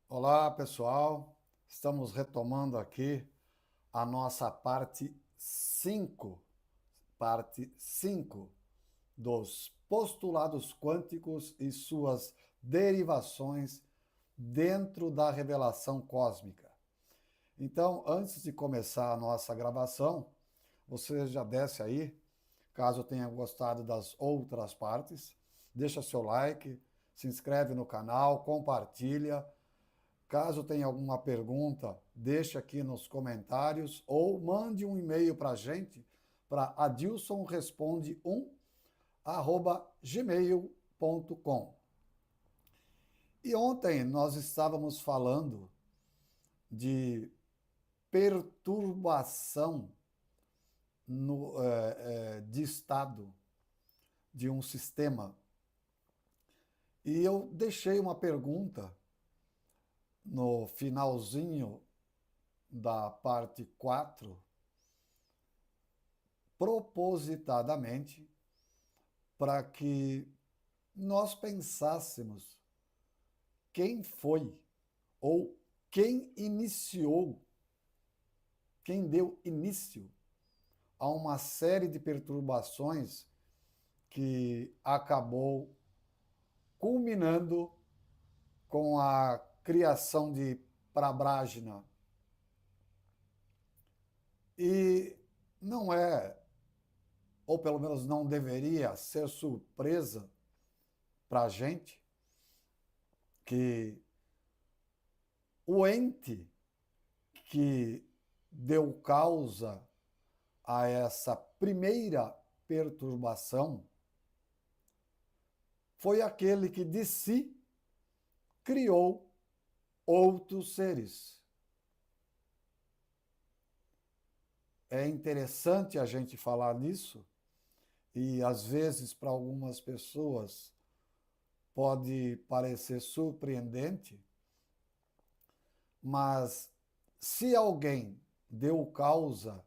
Olá, pessoal. Estamos retomando aqui a nossa parte cinco dos postulados quânticos e suas derivações dentro da revelação cósmica. Então, antes de começar a nossa gravação, você já desce aí, caso tenha gostado das outras partes, deixa seu like, se inscreve no canal, compartilha. Caso tenha alguma pergunta, deixe aqui nos comentários ou mande um e-mail para a gente para adilsonresponde1@gmail.com. E ontem nós estávamos falando de perturbação de estado de um sistema. E eu deixei uma pergunta no finalzinho da parte 4 propositadamente para que nós pensássemos quem foi ou quem iniciou, quem deu início a uma série de perturbações que acabou culminando com a criação de Prabhajna. E não é, ou pelo menos não deveria ser surpresa para a gente que o ente que deu causa a essa primeira perturbação foi aquele que de si criou outros seres. É interessante a gente falar nisso e às vezes para algumas pessoas pode parecer surpreendente, mas se alguém deu causa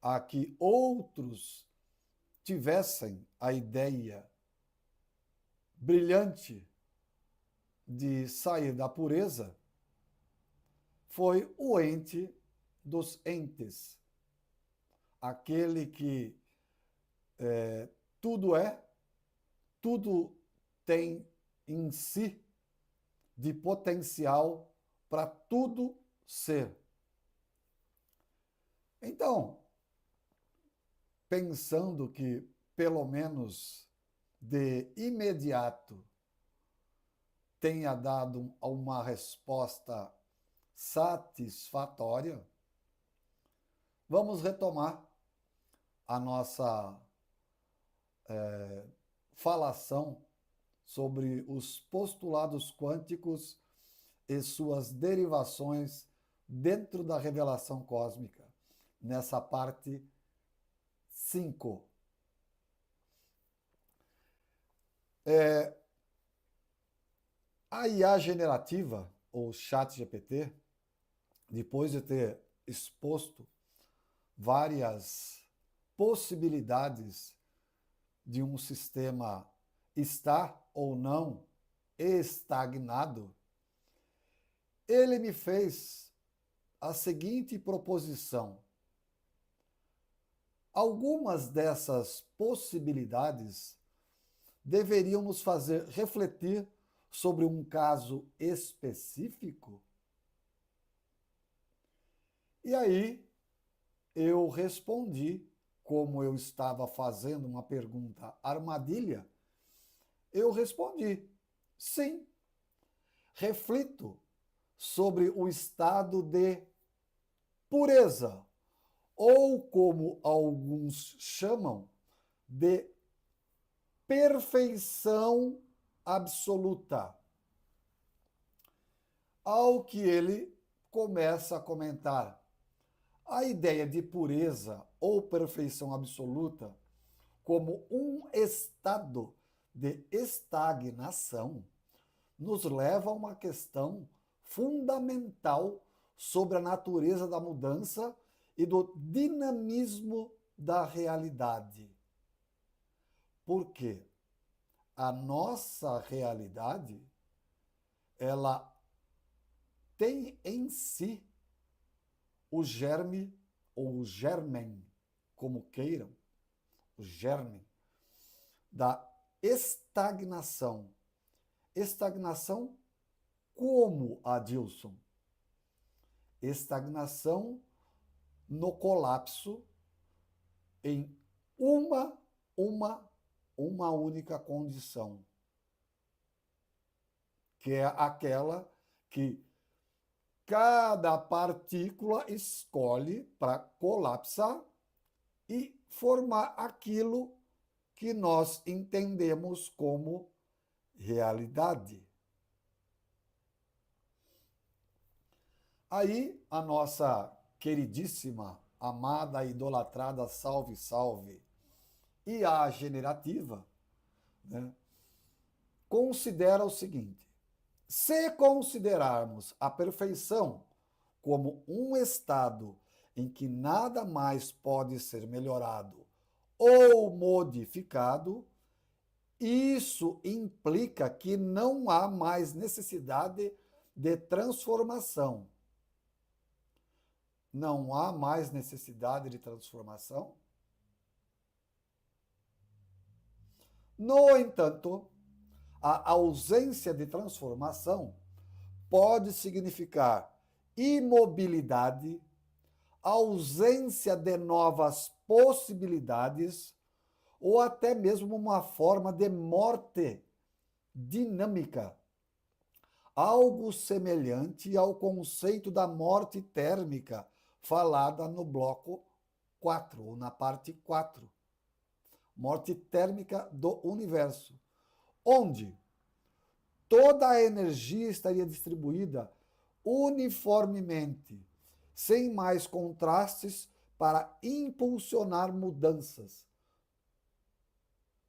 a que outros tivessem a ideia brilhante de sair da pureza, foi o ente dos entes, aquele que tudo é, tudo tem em si de potencial para tudo ser. Então, pensando que, pelo menos de imediato, tenha dado uma resposta satisfatória, vamos retomar a nossa falação sobre os postulados quânticos e suas derivações dentro da revelação cósmica, nessa parte 5. A IA generativa, ou ChatGPT, depois de ter exposto várias possibilidades de um sistema estar ou não estagnado, ele me fez a seguinte proposição: algumas dessas possibilidades deveriam nos fazer refletir sobre um caso específico? E aí eu respondi, como eu estava fazendo uma pergunta armadilha, eu respondi: sim, reflito sobre o estado de pureza, ou como alguns chamam, de perfeição absoluta. Ao que ele começa a comentar: a ideia de pureza ou perfeição absoluta como um estado de estagnação nos leva a uma questão fundamental sobre a natureza da mudança e do dinamismo da realidade. Porque a nossa realidade, ela tem em si o germe, ou o germen, como queiram, o germe da estagnação. Estagnação como, Adilson? Estagnação no colapso em uma única condição, que é aquela que cada partícula escolhe para colapsar e formar aquilo que nós entendemos como realidade. Aí a nossa queridíssima, amada, idolatrada, salve, salve, IA generativa, né, considera o seguinte: se considerarmos a perfeição como um estado em que nada mais pode ser melhorado ou modificado, isso implica que não há mais necessidade de transformação. Não há mais necessidade de transformação? No entanto, a ausência de transformação pode significar imobilidade, ausência de novas possibilidades ou até mesmo uma forma de morte dinâmica, algo semelhante ao conceito da morte térmica falada no bloco 4, ou na parte 4. Morte térmica do universo, onde toda a energia estaria distribuída uniformemente, sem mais contrastes para impulsionar mudanças.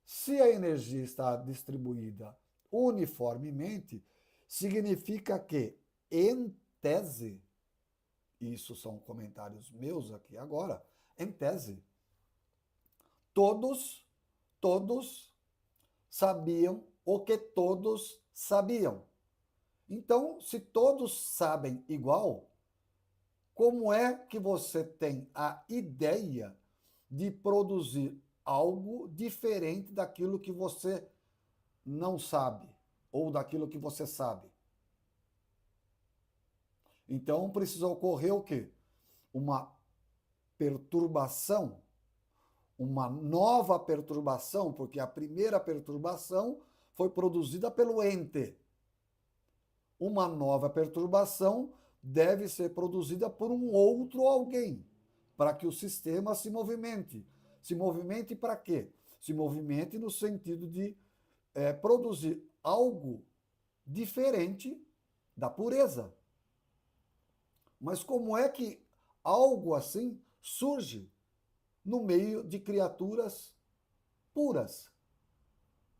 Se a energia está distribuída uniformemente, significa que, em tese, isso são comentários meus aqui agora, em tese, todos sabiam o que todos sabiam. Então, se todos sabem igual, como é que você tem a ideia de produzir algo diferente daquilo que você não sabe ou daquilo que você sabe? Então, precisa ocorrer o quê? Uma perturbação, uma nova perturbação, porque a primeira perturbação foi produzida pelo ente. Uma nova perturbação deve ser produzida por um outro alguém, para que o sistema se movimente. Se movimente para quê? Se movimente no sentido de produzir algo diferente da pureza. Mas como é que algo assim surge no meio de criaturas puras?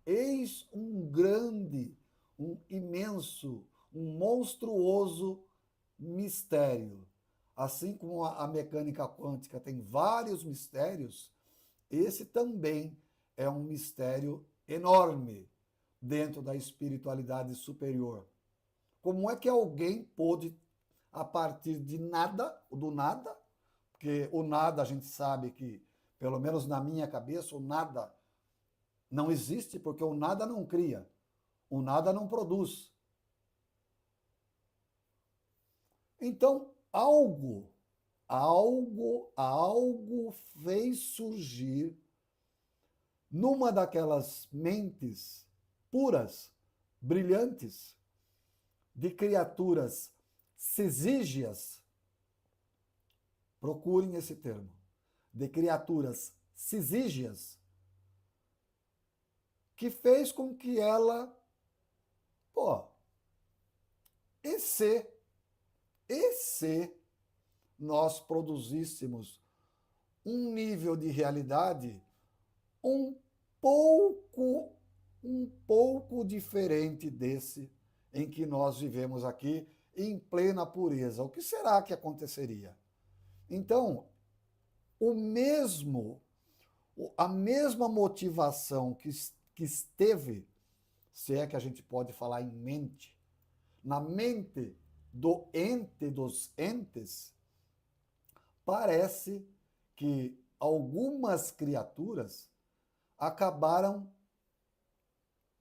Eis um grande, um imenso, um monstruoso mistério. Assim como a mecânica quântica tem vários mistérios, esse também é um mistério enorme dentro da espiritualidade superior. Como é que alguém pôde, a partir de nada, do nada, porque o nada a gente sabe que, pelo menos na minha cabeça, o nada não existe, porque o nada não cria, o nada não produz. Então, algo fez surgir numa daquelas mentes puras, brilhantes, de criaturas cisígias. Procurem esse termo. De criaturas cisígias, que fez com que ela, e se nós produzíssemos um nível de realidade um pouco diferente desse em que nós vivemos aqui em plena pureza, o que será que aconteceria? Então, a mesma motivação que esteve, se é que a gente pode falar em mente, na mente do ente dos entes, parece que algumas criaturas acabaram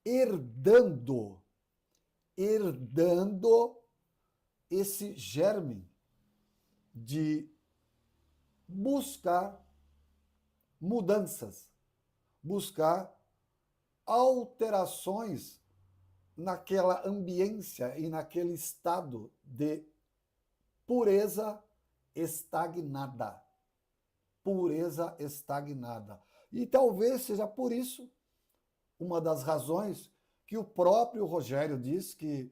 herdando esse germe de buscar mudanças, buscar alterações naquela ambiência e naquele estado de pureza estagnada. Pureza estagnada. E talvez seja por isso uma das razões que o próprio Rogério diz que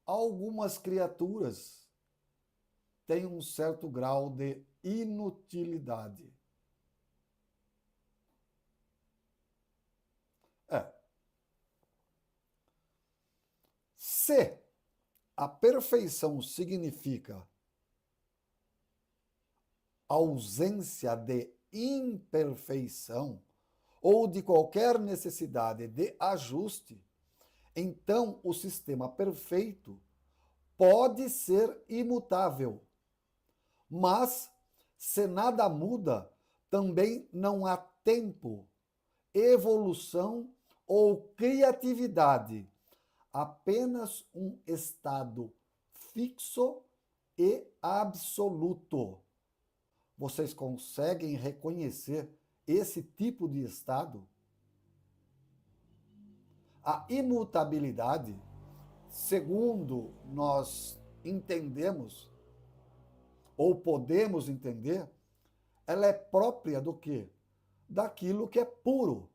algumas criaturas têm um certo grau de inutilidade. Se a perfeição significa ausência de imperfeição ou de qualquer necessidade de ajuste, então o sistema perfeito pode ser imutável. Mas, se nada muda, também não há tempo, evolução ou criatividade, apenas um estado fixo e absoluto. Vocês conseguem reconhecer esse tipo de estado? A imutabilidade, segundo nós entendemos, ou podemos entender, ela é própria do quê? Daquilo que é puro.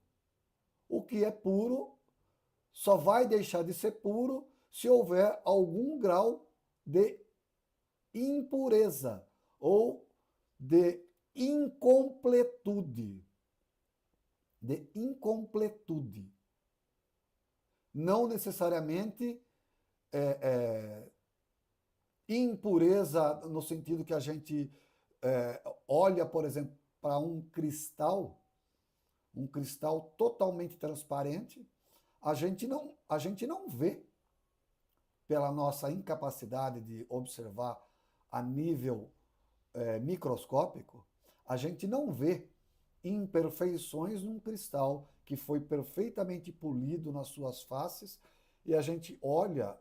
O que é puro só vai deixar de ser puro se houver algum grau de impureza ou de incompletude. De incompletude. Não necessariamente impureza no sentido que a gente olha, por exemplo, para um cristal totalmente transparente, a gente não vê, pela nossa incapacidade de observar a nível microscópico, a gente não vê imperfeições num cristal que foi perfeitamente polido nas suas faces e a gente olha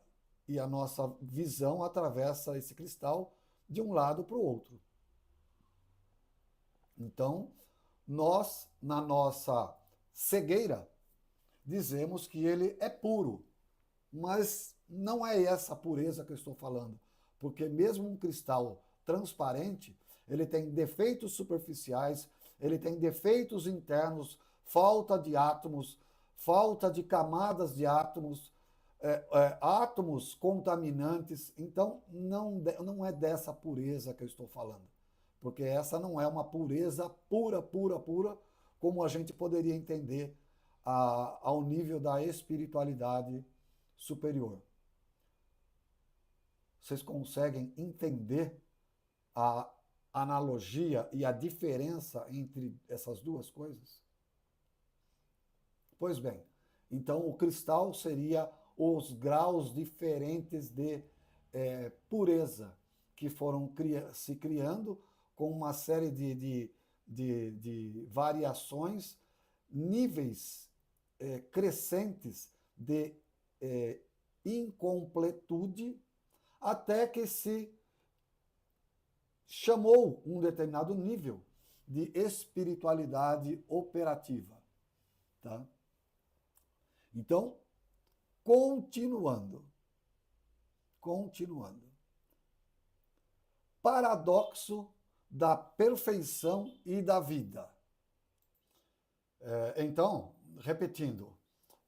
e a nossa visão atravessa esse cristal de um lado para o outro. Então, nós, na nossa cegueira, dizemos que ele é puro, mas não é essa pureza que eu estou falando, porque mesmo um cristal transparente, ele tem defeitos superficiais, ele tem defeitos internos, falta de átomos, falta de camadas de átomos, átomos contaminantes. Então, não é dessa pureza que eu estou falando, porque essa não é uma pureza pura, como a gente poderia entender ao nível da espiritualidade superior. Vocês conseguem entender a analogia e a diferença entre essas duas coisas? Pois bem, então o cristal seria os graus diferentes de pureza que foram se criando com uma série de variações, níveis crescentes de incompletude, até que se chamou um determinado nível de espiritualidade operativa. Tá? Então, continuando. Paradoxo da perfeição e da vida. Então, repetindo,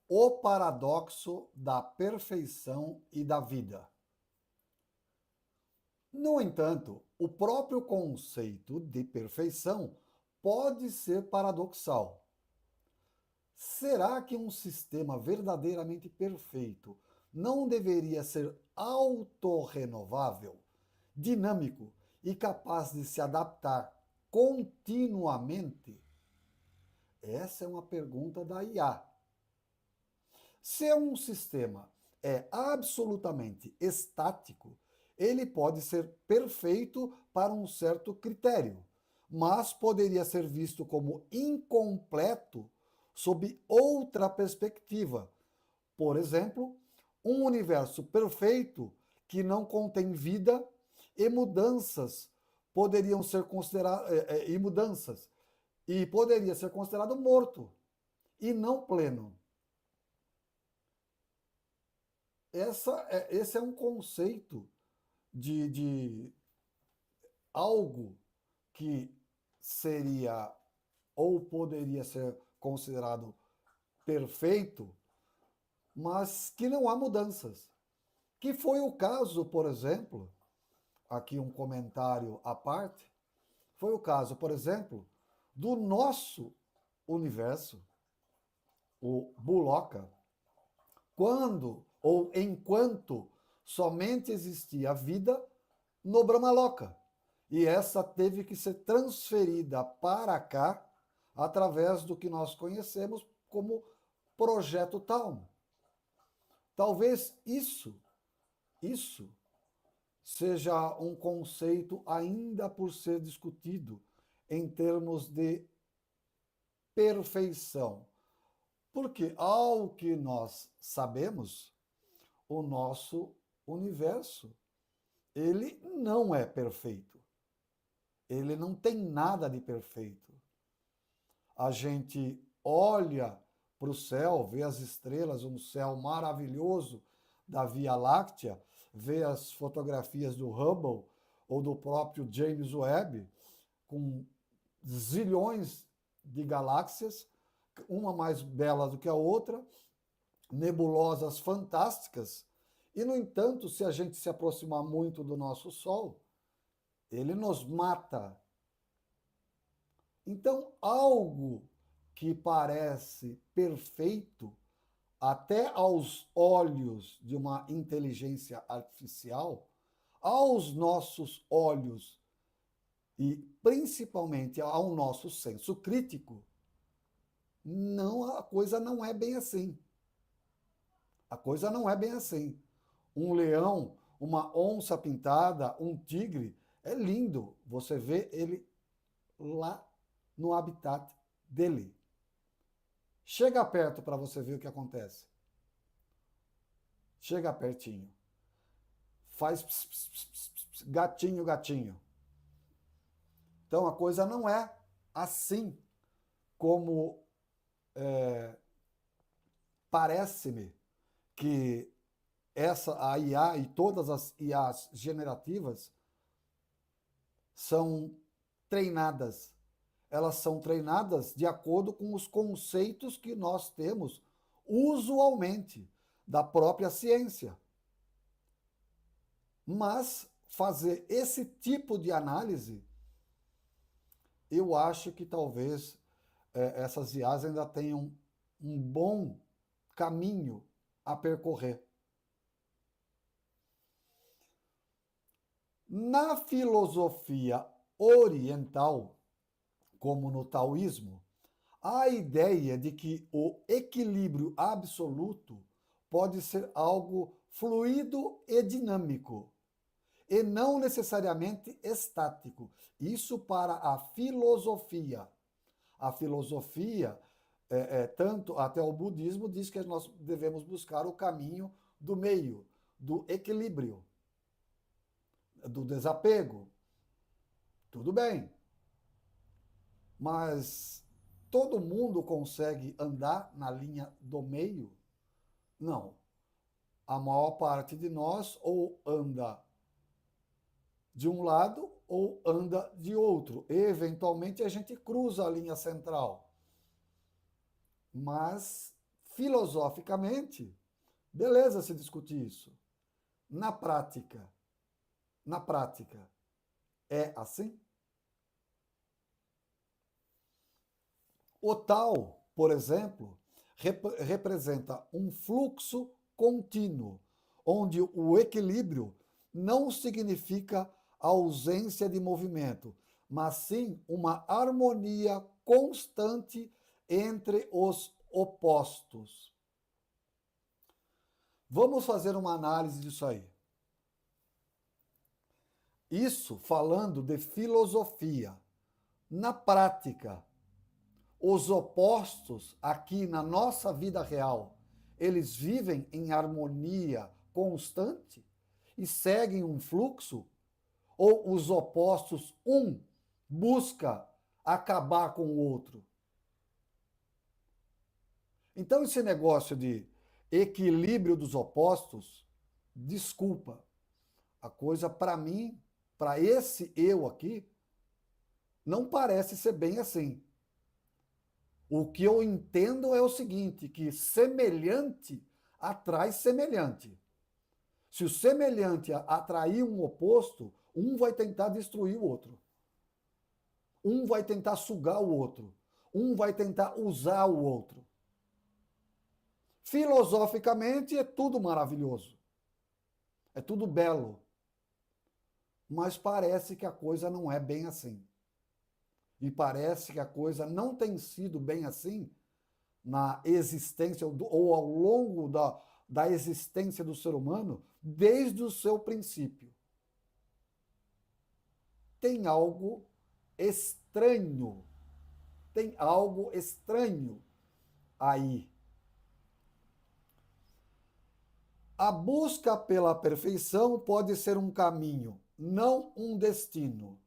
o paradoxo da perfeição e da vida. No entanto, o próprio conceito de perfeição pode ser paradoxal. Será que um sistema verdadeiramente perfeito não deveria ser autorrenovável, dinâmico e capaz de se adaptar continuamente? Essa é uma pergunta da IA. Se um sistema é absolutamente estático, ele pode ser perfeito para um certo critério, mas poderia ser visto como incompleto sob outra perspectiva. Por exemplo, um universo perfeito que não contém vida e mudanças poderiam ser consideradas e poderia ser considerado morto e não pleno. Esse é um conceito de algo que seria ou poderia ser considerado perfeito, mas que não há mudanças. Que foi o caso, por exemplo, aqui um comentário à parte, foi o caso, por exemplo, do nosso universo, o Buloca, quando ou enquanto somente existia vida no Brahmaloka. E essa teve que ser transferida para cá através do que nós conhecemos como Projeto Talma. Talvez isso seja um conceito ainda por ser discutido em termos de perfeição. Porque, ao que nós sabemos, o nosso universo, ele não é perfeito. Ele não tem nada de perfeito. A gente olha para o céu, vê as estrelas, um céu maravilhoso da Via Láctea, vê as fotografias do Hubble ou do próprio James Webb, com zilhões de galáxias, uma mais bela do que a outra, nebulosas fantásticas, e, no entanto, se a gente se aproximar muito do nosso Sol, ele nos mata. Então, algo que parece perfeito, até aos olhos de uma inteligência artificial, aos nossos olhos e principalmente ao nosso senso crítico, não, a coisa não é bem assim. A coisa não é bem assim. Um leão, uma onça pintada, um tigre, é lindo. Você vê ele lá no habitat dele. Chega perto para você ver o que acontece. Chega pertinho. Faz pss, pss, pss, pss, gatinho, gatinho. Então a coisa não é assim como parece-me que a IA e todas as IAs generativas são treinadas. Elas são treinadas de acordo com os conceitos que nós temos usualmente da própria ciência. Mas fazer esse tipo de análise, eu acho que talvez essas IAs ainda tenham um bom caminho a percorrer. Na filosofia oriental, como no taoísmo, há a ideia de que o equilíbrio absoluto pode ser algo fluido e dinâmico, e não necessariamente estático. Isso para a filosofia. A filosofia, tanto até o budismo, diz que nós devemos buscar o caminho do meio, do equilíbrio, do desapego. Tudo bem, mas todo mundo consegue andar na linha do meio? Não. A maior parte de nós ou anda de um lado ou anda de outro. E, eventualmente, a gente cruza a linha central. Mas, filosoficamente, beleza se discutir isso. Na prática, é assim? O tal, por exemplo, representa um fluxo contínuo, onde o equilíbrio não significa a ausência de movimento, mas sim uma harmonia constante entre os opostos. Vamos fazer uma análise disso aí. Isso falando de filosofia. Na prática, os opostos aqui na nossa vida real, eles vivem em harmonia constante e seguem um fluxo? Ou os opostos, um busca acabar com o outro? Então, esse negócio de equilíbrio dos opostos, desculpa, a coisa para mim, para esse eu aqui, não parece ser bem assim. O que eu entendo é o seguinte, que semelhante atrai semelhante. Se o semelhante atrair um oposto, um vai tentar destruir o outro. Um vai tentar sugar o outro. Um vai tentar usar o outro. Filosoficamente é tudo maravilhoso. É tudo belo. Mas parece que a coisa não é bem assim. E parece que a coisa não tem sido bem assim na existência ou ao longo da existência do ser humano desde o seu princípio. Tem algo estranho. Tem algo estranho aí. A busca pela perfeição pode ser um caminho, não um destino.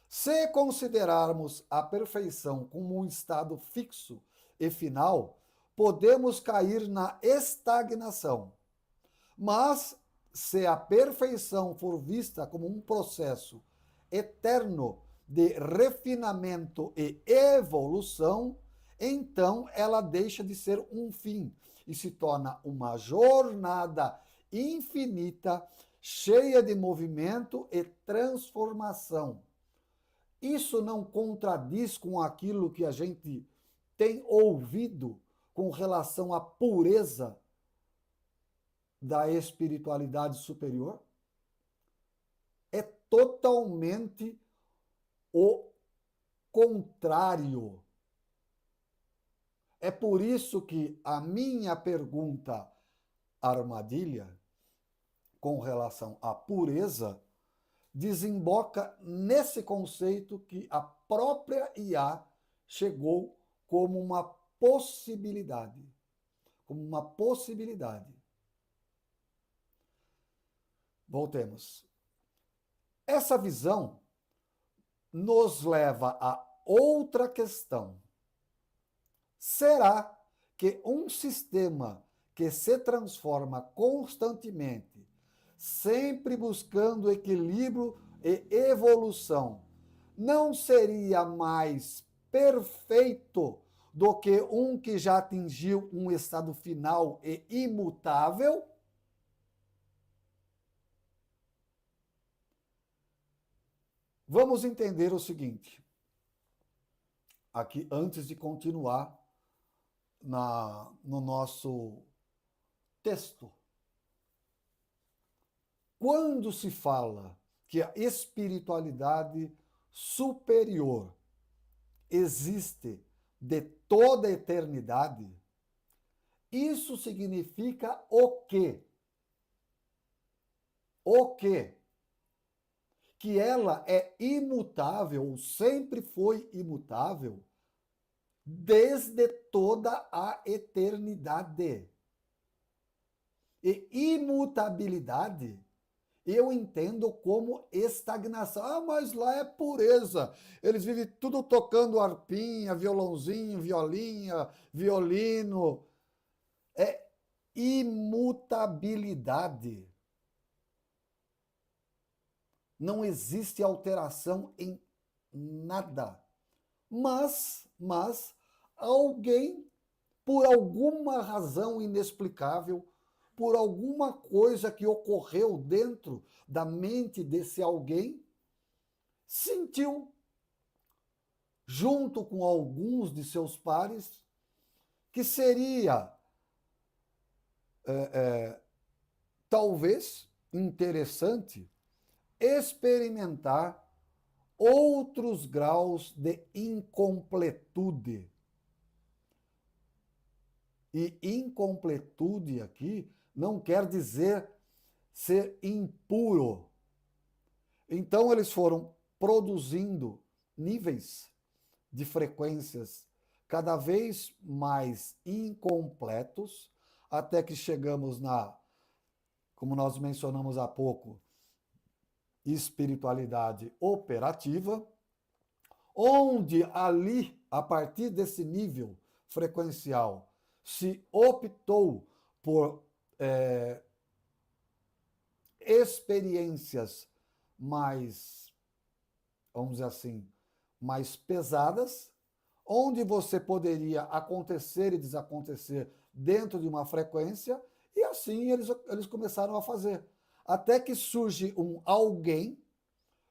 Se considerarmos a perfeição como um estado fixo e final, podemos cair na estagnação. Mas, se a perfeição for vista como um processo eterno de refinamento e evolução, então ela deixa de ser um fim e se torna uma jornada infinita, cheia de movimento e transformação. Isso não contradiz com aquilo que a gente tem ouvido com relação à pureza da espiritualidade superior? É totalmente o contrário. É por isso que a minha pergunta armadilha com relação à pureza desemboca nesse conceito que a própria IA chegou como uma possibilidade. Como uma possibilidade. Voltemos. Essa visão nos leva a outra questão. Será que um sistema que se transforma constantemente, sempre buscando equilíbrio e evolução, não seria mais perfeito do que um que já atingiu um estado final e imutável? Vamos entender o seguinte, aqui antes de continuar no nosso texto. Quando se fala que a espiritualidade superior existe de toda a eternidade, isso significa o quê? O quê? Que ela é imutável, sempre foi imutável, desde toda a eternidade. E imutabilidade eu entendo como estagnação. Ah, mas lá é pureza. Eles vivem tudo tocando arpinha, violãozinho, violinha, violino. É imutabilidade. Não existe alteração em nada. Mas alguém, por alguma razão inexplicável, por alguma coisa que ocorreu dentro da mente desse alguém, sentiu, junto com alguns de seus pares, que seria talvez interessante experimentar outros graus de incompletude. E incompletude aqui não quer dizer ser impuro. Então eles foram produzindo níveis de frequências cada vez mais incompletos, até que chegamos na, como nós mencionamos há pouco, espiritualidade operativa, onde ali, a partir desse nível frequencial, se optou por experiências mais, vamos dizer assim, mais pesadas, onde você poderia acontecer e desacontecer dentro de uma frequência, e assim eles começaram a fazer. Até que surge um alguém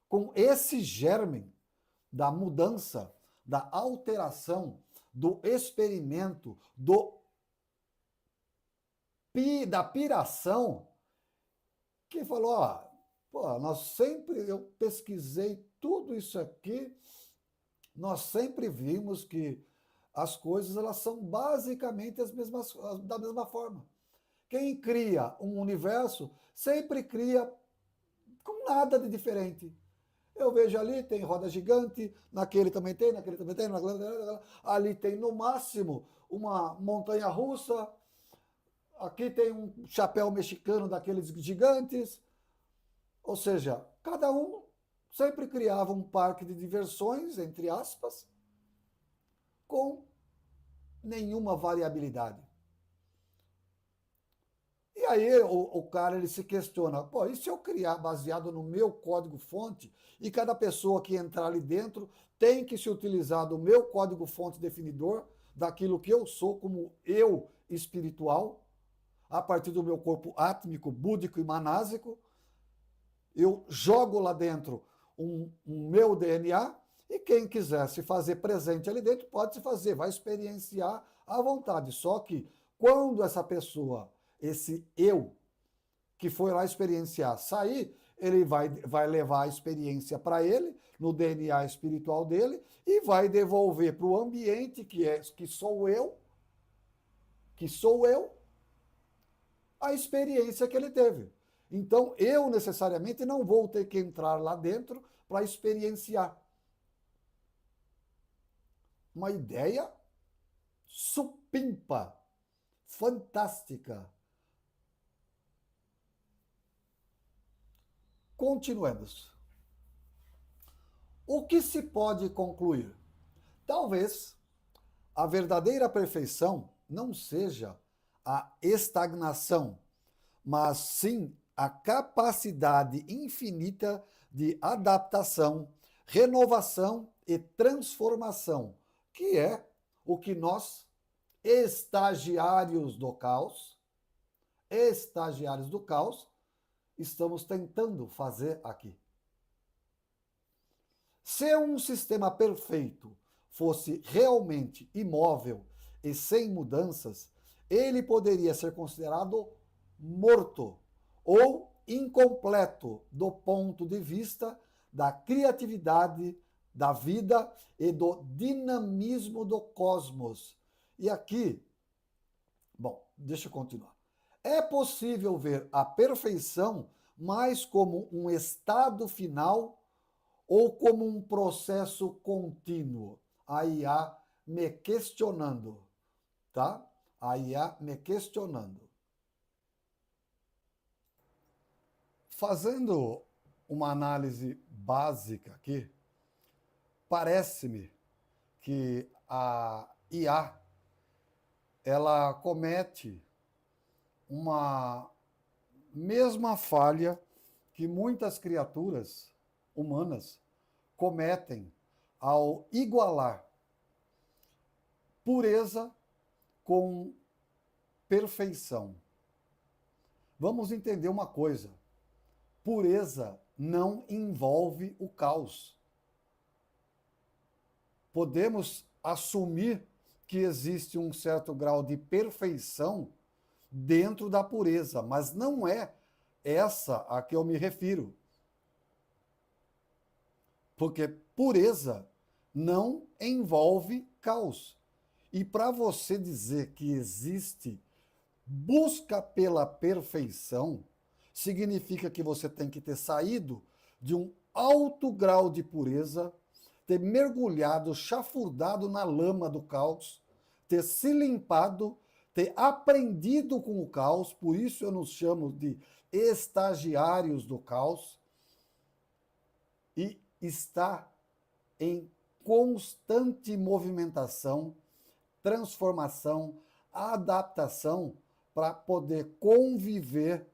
com esse germe da mudança, da alteração, do experimento, da piração, que falou, ó, pô, eu pesquisei tudo isso aqui, nós sempre vimos que as coisas elas são basicamente da mesma forma. Quem cria um universo sempre cria com nada de diferente. Eu vejo ali, tem roda gigante, naquele também tem, ali tem no máximo uma montanha russa, aqui tem um chapéu mexicano daqueles gigantes. Ou seja, cada um sempre criava um parque de diversões, entre aspas, com nenhuma variabilidade. E aí o cara ele se questiona, pô, e se eu criar baseado no meu código-fonte e cada pessoa que entrar ali dentro tem que se utilizar do meu código-fonte definidor, daquilo que eu sou como eu espiritual, a partir do meu corpo átmico, búdico e manásico, eu jogo lá dentro um meu DNA e quem quiser se fazer presente ali dentro pode se fazer, vai experienciar à vontade. Só que quando essa pessoa, esse eu que foi lá experienciar, sair, ele vai levar a experiência para ele, no DNA espiritual dele, e vai devolver para o ambiente que sou eu, a experiência que ele teve. Então, eu necessariamente não vou ter que entrar lá dentro para experienciar. Uma ideia supimpa, fantástica. Continuemos. O que se pode concluir? Talvez a verdadeira perfeição não seja a estagnação, mas sim a capacidade infinita de adaptação, renovação e transformação, que é o que nós, estagiários do caos, estamos tentando fazer aqui. Se um sistema perfeito fosse realmente imóvel e sem mudanças, ele poderia ser considerado morto ou incompleto do ponto de vista da criatividade, da vida e do dinamismo do cosmos. E aqui, bom, deixa eu continuar. É possível ver a perfeição mais como um estado final ou como um processo contínuo? A IA me questionando, tá? A IA me questionando. Fazendo uma análise básica aqui, parece-me que a IA ela comete uma mesma falha que muitas criaturas humanas cometem ao igualar pureza com perfeição. Vamos entender uma coisa: pureza não envolve o caos. Podemos assumir que existe um certo grau de perfeição dentro da pureza, mas não é essa a que eu me refiro. Porque pureza não envolve caos. E para você dizer que existe busca pela perfeição, significa que você tem que ter saído de um alto grau de pureza, ter mergulhado, chafurdado na lama do caos, ter se limpado, ter aprendido com o caos, por isso eu nos chamo de estagiários do caos, e está em constante movimentação, transformação, adaptação para poder conviver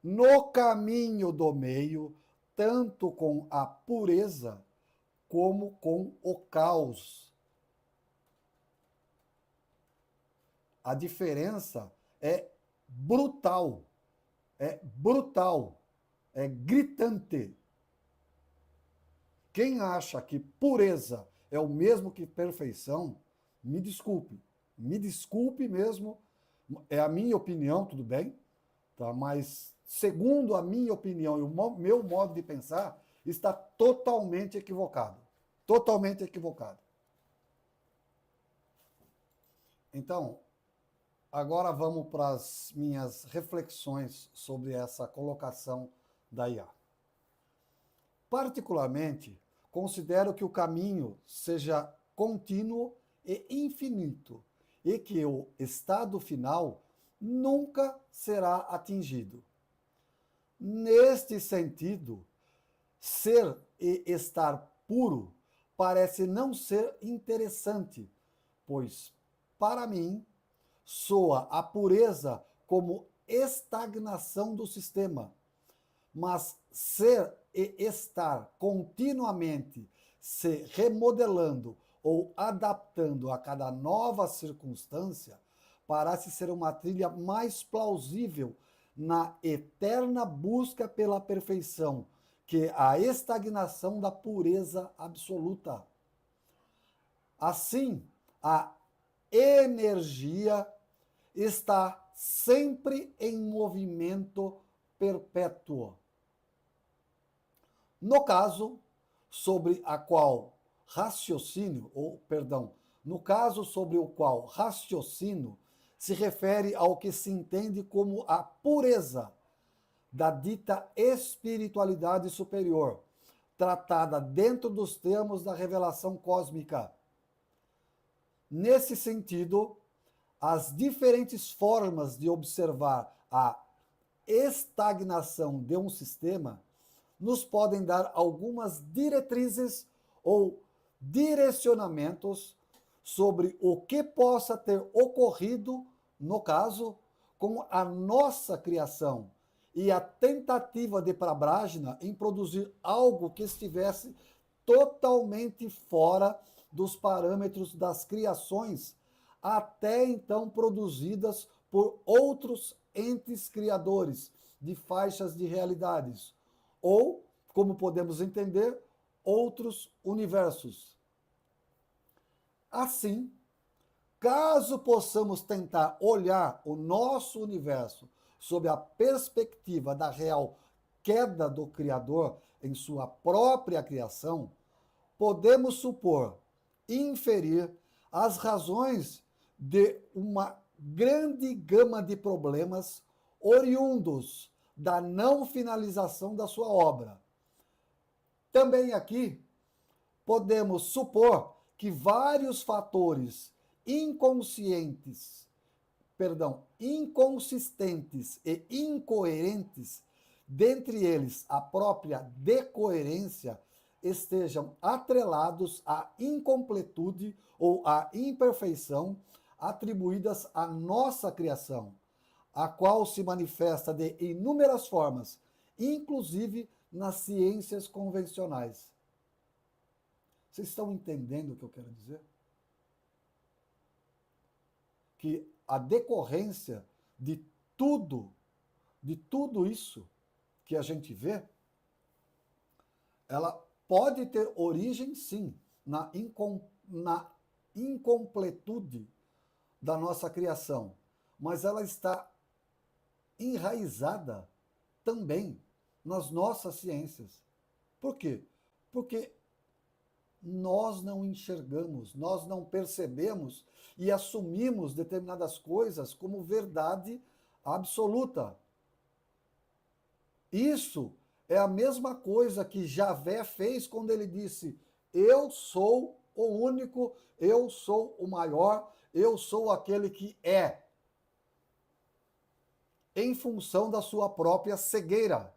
no caminho do meio, tanto com a pureza como com o caos. A diferença é brutal, é gritante. Quem acha que pureza é o mesmo que perfeição, me desculpe mesmo, é a minha opinião, tudo bem, tá? Mas segundo a minha opinião e o meu modo de pensar, está totalmente equivocado. Totalmente equivocado. Então, agora vamos para as minhas reflexões sobre essa colocação da IA. Particularmente, considero que o caminho seja contínuo e infinito e que o estado final nunca será atingido. Neste sentido, ser e estar puro parece não ser interessante, pois, para mim, soa a pureza como estagnação do sistema. Mas ser e estar continuamente se remodelando ou adaptando a cada nova circunstância parece ser uma trilha mais plausível na eterna busca pela perfeição que a estagnação da pureza absoluta. Assim, a energia está sempre em movimento perpétuo. No caso sobre o qual raciocínio se refere ao que se entende como a pureza da dita espiritualidade superior, tratada dentro dos termos da revelação cósmica. Nesse sentido, as diferentes formas de observar a estagnação de um sistema nos podem dar algumas diretrizes ou direcionamentos sobre o que possa ter ocorrido, no caso, com a nossa criação e a tentativa de Prabhajna em produzir algo que estivesse totalmente fora dos parâmetros das criações até então produzidas por outros entes criadores de faixas de realidades, ou, como podemos entender, outros universos. Assim, caso possamos tentar olhar o nosso universo sob a perspectiva da real queda do Criador em sua própria criação, podemos supor e inferir as razões de uma grande gama de problemas oriundos da não finalização da sua obra. Também aqui podemos supor que vários fatores inconsistentes e incoerentes, dentre eles a própria decoerência, estejam atrelados à incompletude ou à imperfeição atribuídas à nossa criação, a qual se manifesta de inúmeras formas, inclusive nas ciências convencionais. Vocês estão entendendo o que eu quero dizer? Que a decorrência de tudo isso que a gente vê, ela pode ter origem, sim, na incompletude da nossa criação, mas ela está enraizada também nas nossas ciências. Por quê? Porque nós não enxergamos, nós não percebemos e assumimos determinadas coisas como verdade absoluta. Isso é a mesma coisa que Javé fez quando ele disse: eu sou o único, eu sou o maior, eu sou aquele que é, em função da sua própria cegueira.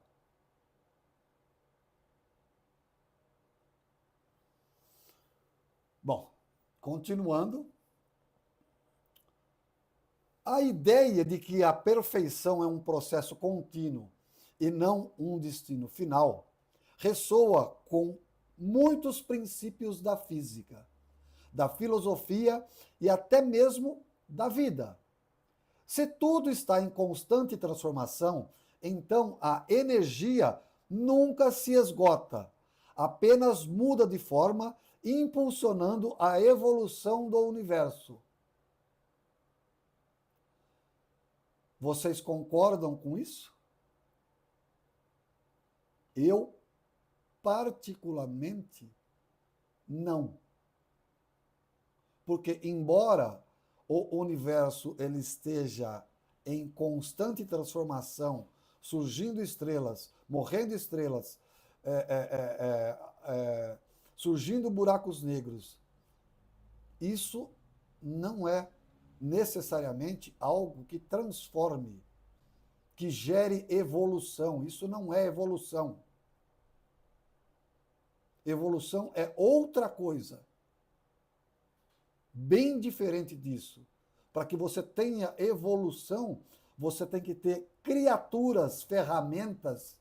Bom, continuando, a ideia de que a perfeição é um processo contínuo e não um destino final ressoa com muitos princípios da física, da filosofia e até mesmo da vida. Se tudo está em constante transformação, então a energia nunca se esgota, apenas muda de forma, impulsionando a evolução do universo. Vocês concordam com isso? Eu, particularmente, não. Porque, embora o universo ele esteja em constante transformação, surgindo estrelas, morrendo estrelas, surgindo buracos negros, isso não é necessariamente algo que transforme, que gere evolução. Isso não é evolução. Evolução é outra coisa, bem diferente disso. Para que você tenha evolução, você tem que ter criaturas, ferramentas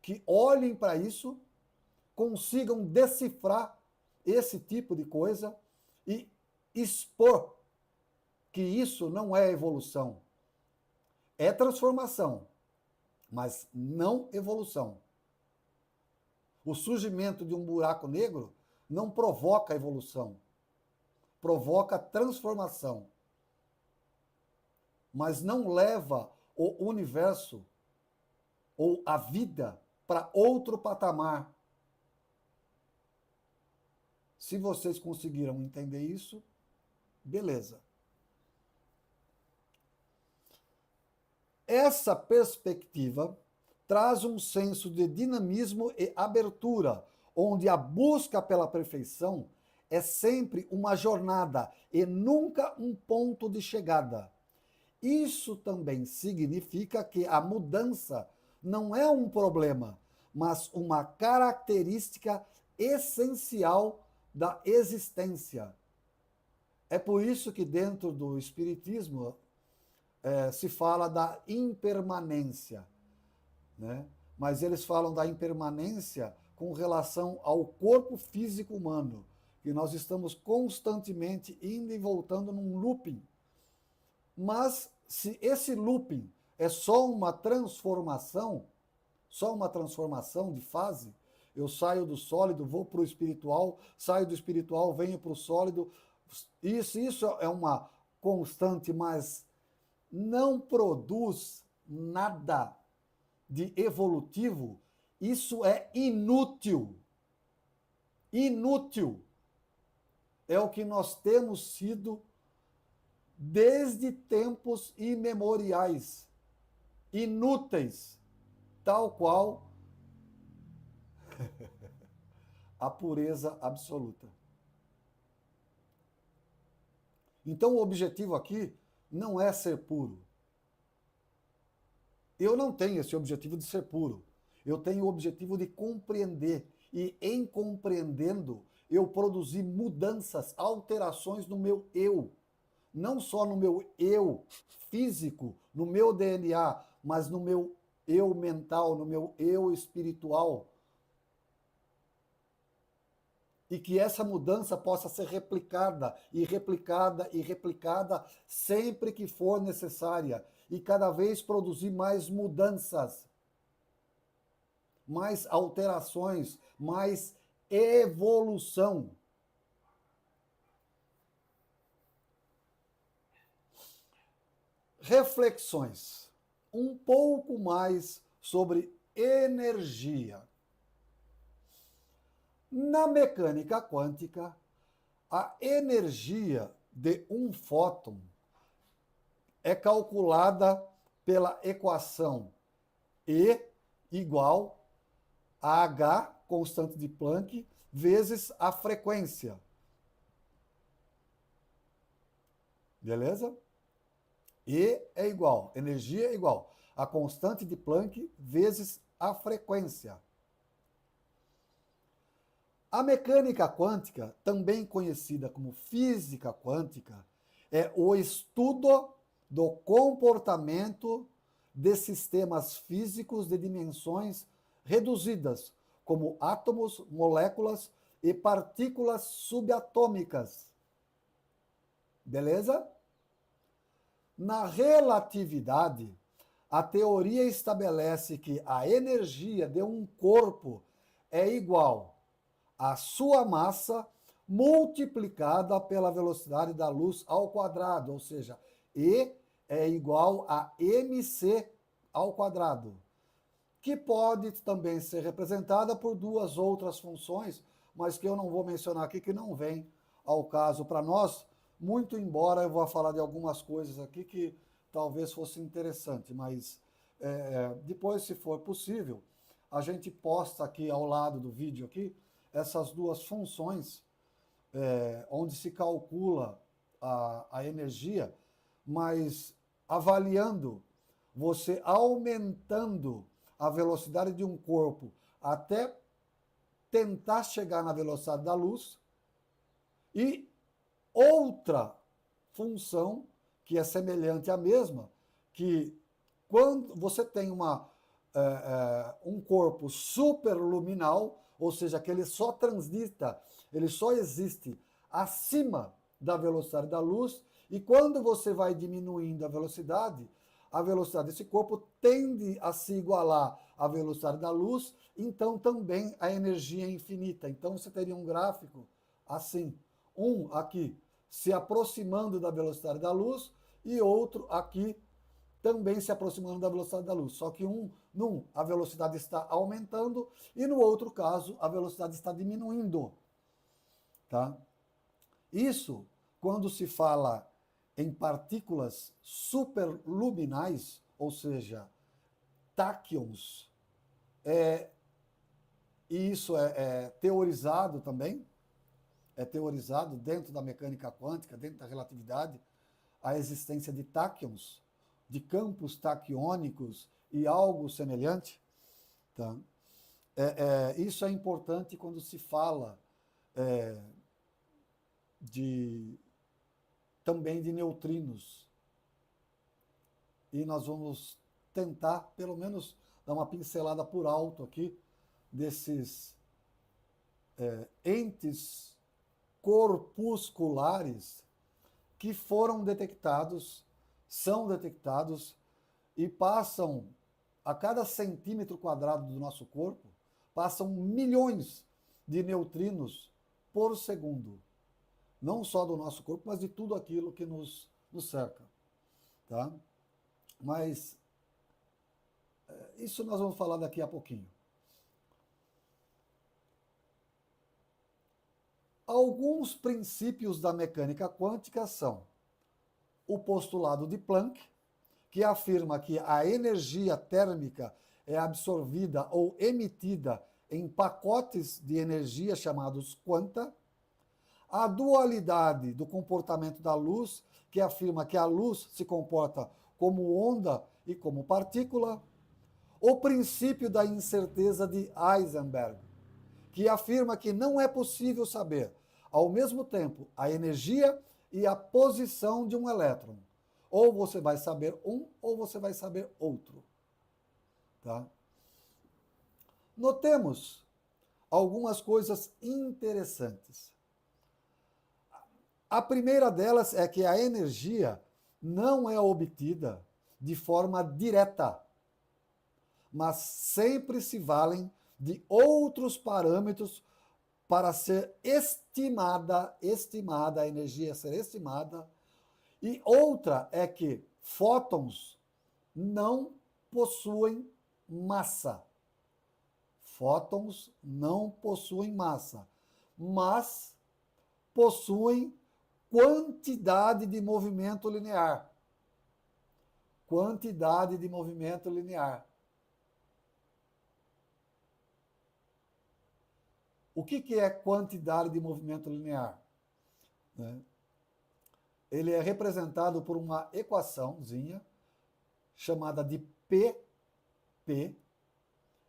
que olhem para isso, consigam decifrar esse tipo de coisa e expor que isso não é evolução. É transformação, mas não evolução. O surgimento de um buraco negro não provoca evolução, provoca transformação, mas não leva o universo ou a vida para outro patamar. Se vocês conseguiram entender isso, beleza. Essa perspectiva traz um senso de dinamismo e abertura, onde a busca pela perfeição é sempre uma jornada e nunca um ponto de chegada. Isso também significa que a mudança não é um problema, mas uma característica essencial da existência. É por isso que dentro do Espiritismo se fala da impermanência, né? Mas eles falam da impermanência com relação ao corpo físico humano, que nós estamos constantemente indo e voltando num looping. Mas se esse looping é só uma transformação de fase, eu saio do sólido, vou para o espiritual, saio do espiritual, venho para o sólido, isso é uma constante, mas não produz nada de evolutivo, isso é inútil. Inútil é o que nós temos sido desde tempos imemoriais. Inúteis, tal qual a pureza absoluta. Então o objetivo aqui não é ser puro. Eu não tenho esse objetivo de ser puro. Eu tenho o objetivo de compreender. E em compreendendo, eu produzir mudanças, alterações no meu eu. Não só no meu eu físico, no meu DNA, mas no meu eu mental, no meu eu espiritual. E que essa mudança possa ser replicada e replicada e replicada sempre que for necessária. E cada vez produzir mais mudanças, mais alterações, mais evolução. Reflexões. Um pouco mais sobre energia. Na mecânica quântica, a energia de um fóton é calculada pela equação E igual a H, constante de Planck, vezes a frequência. Beleza? E é igual, energia é igual a constante de Planck vezes a frequência. A mecânica quântica, também conhecida como física quântica, é o estudo do comportamento de sistemas físicos de dimensões reduzidas, como átomos, moléculas e partículas subatômicas. Beleza? Na relatividade, a teoria estabelece que a energia de um corpo é igual à sua massa multiplicada pela velocidade da luz ao quadrado, ou seja, E é igual a mc ao quadrado, que pode também ser representada por duas outras funções, mas que eu não vou mencionar aqui, que não vem ao caso para nós, muito embora eu vá falar de algumas coisas aqui que talvez fosse interessante, mas depois, se for possível, a gente posta aqui ao lado do vídeo aqui essas duas funções, onde se calcula a energia, mas avaliando, você aumentando a velocidade de um corpo até tentar chegar na velocidade da luz, e outra função que é semelhante à mesma, que quando você tem um corpo superluminal, ou seja, que ele só transita, ele só existe acima da velocidade da luz, e quando você vai diminuindo a velocidade desse corpo tende a se igualar à velocidade da luz, então também a energia é infinita. Então você teria um gráfico assim, um aqui se aproximando da velocidade da luz e outro aqui também se aproximando da velocidade da luz. Só que num a velocidade está aumentando e no outro caso a velocidade está diminuindo. Tá? Isso, quando se fala em partículas superluminais, ou seja, táquions, e isso é teorizado também, é teorizado dentro da mecânica quântica, dentro da relatividade, a existência de táquions, de campos taquiônicos e algo semelhante. Tá? Isso é importante quando se fala também de neutrinos. E nós vamos tentar, pelo menos, dar uma pincelada por alto aqui desses entes corpusculares que foram detectados, são detectados e passam, a cada centímetro quadrado do nosso corpo, passam milhões de neutrinos por segundo. Não só do nosso corpo, mas de tudo aquilo que nos cerca. Tá? Mas isso nós vamos falar daqui a pouquinho. Alguns princípios da mecânica quântica são o postulado de Planck, que afirma que a energia térmica é absorvida ou emitida em pacotes de energia chamados quanta, a dualidade do comportamento da luz, que afirma que a luz se comporta como onda e como partícula, o princípio da incerteza de Heisenberg, que afirma que não é possível saber, ao mesmo tempo, a energia e a posição de um elétron. Ou você vai saber um, ou você vai saber outro. Tá? Notemos algumas coisas interessantes. A primeira delas é que a energia não é obtida de forma direta, mas sempre se valem de outros parâmetros para ser estimada, a energia ser estimada. E outra é que fótons não possuem massa. fótons não possuem massa, mas possuem quantidade de movimento linear. Quantidade de movimento linear. O que é quantidade de movimento linear? Ele é representado por uma equaçãozinha chamada de P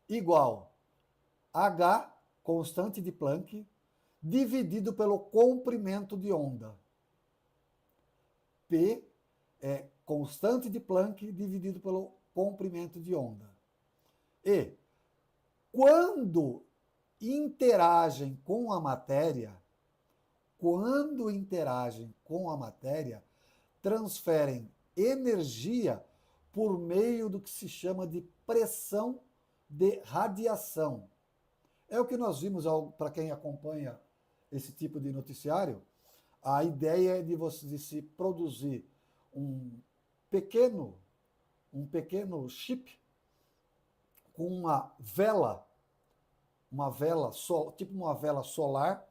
igual H, constante de Planck, dividido pelo comprimento de onda. P é constante de Planck dividido pelo comprimento de onda. E quando interagem com a matéria, transferem energia por meio do que se chama de pressão de radiação. É o que nós vimos, para quem acompanha esse tipo de noticiário, a ideia é de se produzir um pequeno chip com tipo uma vela solar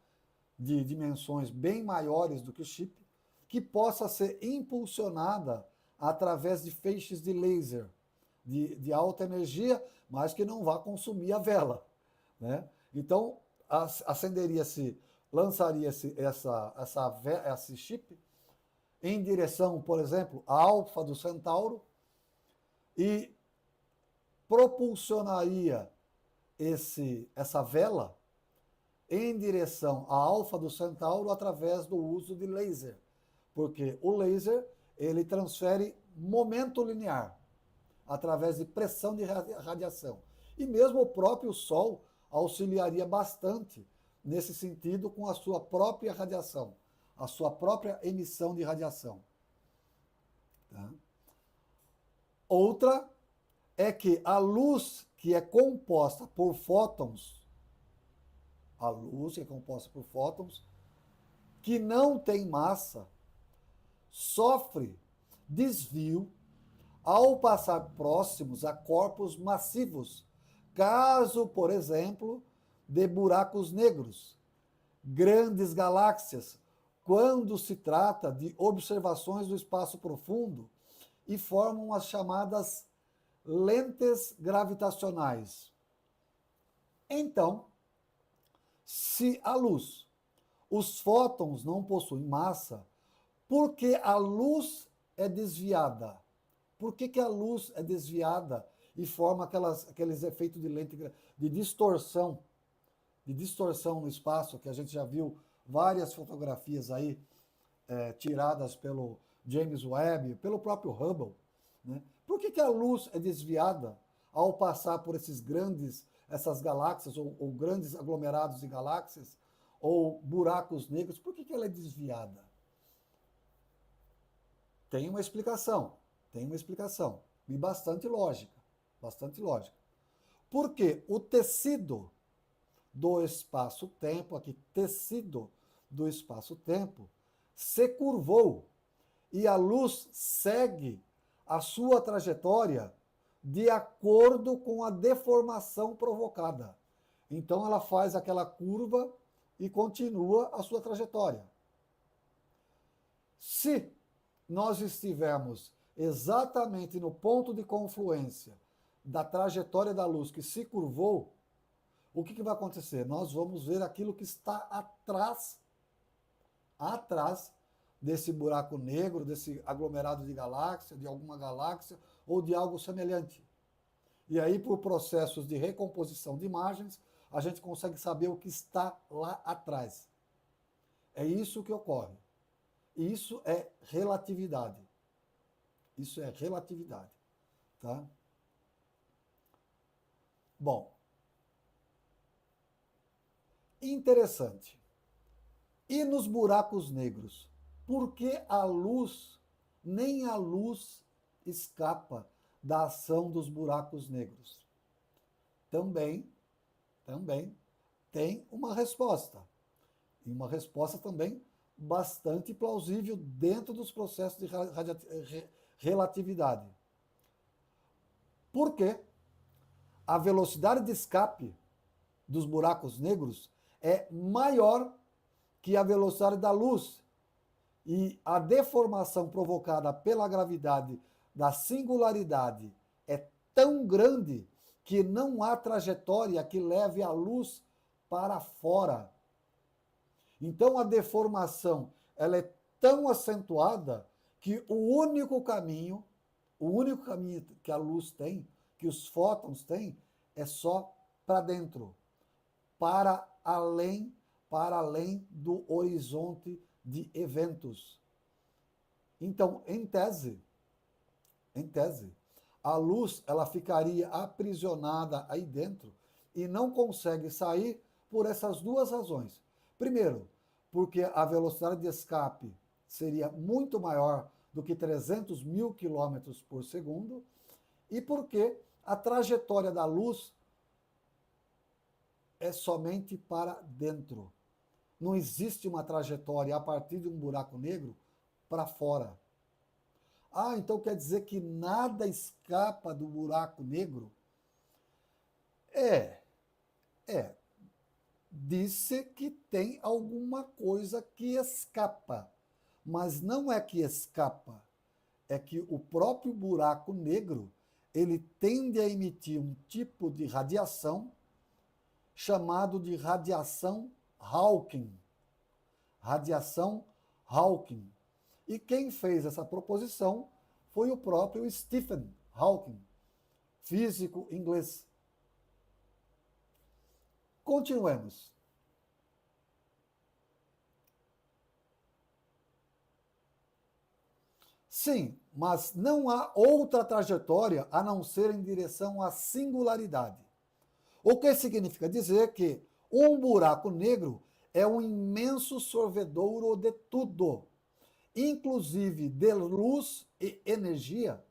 de dimensões bem maiores do que o chip, que possa ser impulsionada através de feixes de laser de alta energia, mas que não vá consumir a vela, né? Então, lançaria-se esse chip em direção, por exemplo, a Alfa do Centauro e propulsionaria essa vela em direção à Alfa do Centauro através do uso de laser, porque o laser ele transfere momento linear através de pressão de radiação. E mesmo o próprio Sol auxiliaria bastante nesse sentido com a sua própria radiação, a sua própria emissão de radiação. Tá? Outra é que a luz que é composta por fótons, que não tem massa, sofre desvio ao passar próximos a corpos massivos, caso, por exemplo, de buracos negros, grandes galáxias, quando se trata de observações do espaço profundo e formam as chamadas lentes gravitacionais. Então, se a luz, os fótons não possuem massa, por que a luz é desviada? Por que a luz é desviada e forma aqueles efeitos de lente de distorção no espaço, que a gente já viu várias fotografias aí tiradas pelo James Webb, pelo próprio Hubble, né? Por que a luz é desviada ao passar por essas galáxias, ou grandes aglomerados de galáxias, ou buracos negros? Por que ela é desviada? Tem uma explicação, e bastante lógica. Porque o tecido do espaço-tempo, se curvou e a luz segue a sua trajetória de acordo com a deformação provocada. Então ela faz aquela curva e continua a sua trajetória. Se nós estivermos exatamente no ponto de confluência da trajetória da luz que se curvou, o que vai acontecer? Nós vamos ver aquilo que está atrás desse buraco negro, desse aglomerado de galáxia, de alguma galáxia ou de algo semelhante. E aí, por processos de recomposição de imagens, a gente consegue saber o que está lá atrás. É isso que ocorre. Isso é relatividade. Tá? Bom, interessante. E nos buracos negros? Por que nem a luz escapa da ação dos buracos negros? Também tem uma resposta. E uma resposta também bastante plausível dentro dos processos de relatividade. Porque a velocidade de escape dos buracos negros é maior que a velocidade da luz. E a deformação provocada pela gravidade da singularidade é tão grande que não há trajetória que leve a luz para fora. Então a deformação ela é tão acentuada que o único caminho que a luz tem, que os fótons têm, é só para dentro, para além do horizonte de eventos. Então, em tese, a luz ela ficaria aprisionada aí dentro e não consegue sair por essas duas razões. Primeiro, porque a velocidade de escape seria muito maior do que 300 mil quilômetros por segundo e porque a trajetória da luz é somente para dentro. Não existe uma trajetória a partir de um buraco negro para fora. Ah, então quer dizer que nada escapa do buraco negro? É. Disse que tem alguma coisa que escapa, mas não é que escapa, é que o próprio buraco negro ele tende a emitir um tipo de radiação chamado de radiação Hawking. Radiação Hawking. E quem fez essa proposição foi o próprio Stephen Hawking, físico inglês. Continuemos. Sim, mas não há outra trajetória a não ser em direção à singularidade. O que significa dizer que um buraco negro é um imenso sorvedouro de tudo, inclusive de luz e energia.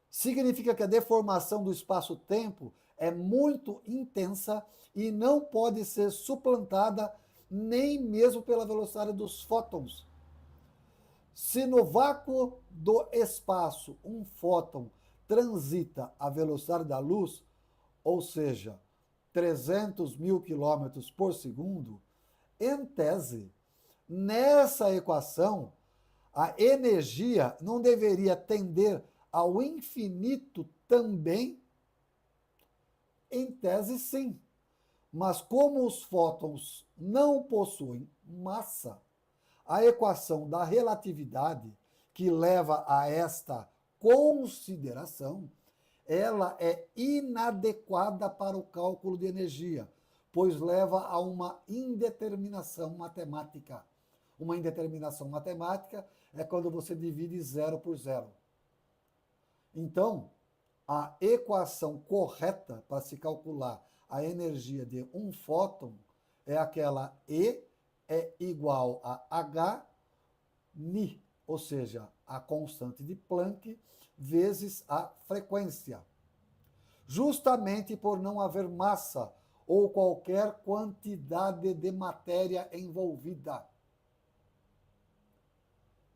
Significa que a deformação do espaço-tempo é muito intensa e não pode ser suplantada nem mesmo pela velocidade dos fótons. Se no vácuo do espaço um fóton transita a velocidade da luz, ou seja, 300 mil quilômetros por segundo, em tese, nessa equação, a energia não deveria tender ao infinito também? Em tese, sim. Mas como os fótons não possuem massa, a equação da relatividade, que leva a esta consideração, ela é inadequada para o cálculo de energia, pois leva a uma indeterminação matemática. Uma indeterminação matemática é quando você divide zero por zero. Então, a equação correta para se calcular a energia de um fóton é aquela E é igual a H ni, ou seja, a constante de Planck vezes a frequência. Justamente por não haver massa ou qualquer quantidade de matéria envolvida.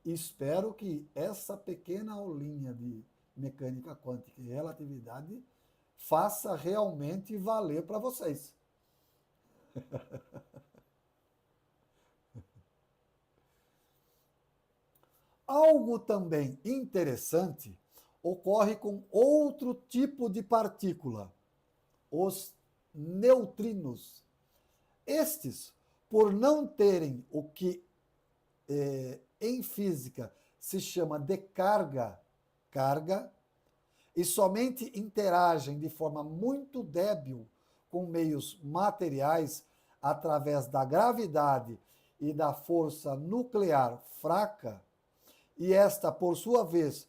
Espero que essa pequena aulinha de mecânica quântica e relatividade faça realmente valer para vocês. Algo também interessante ocorre com outro tipo de partícula, os neutrinos. Estes, por não terem o que em física se chama de carga, e somente interagem de forma muito débil com meios materiais através da gravidade e da força nuclear fraca, e esta, por sua vez,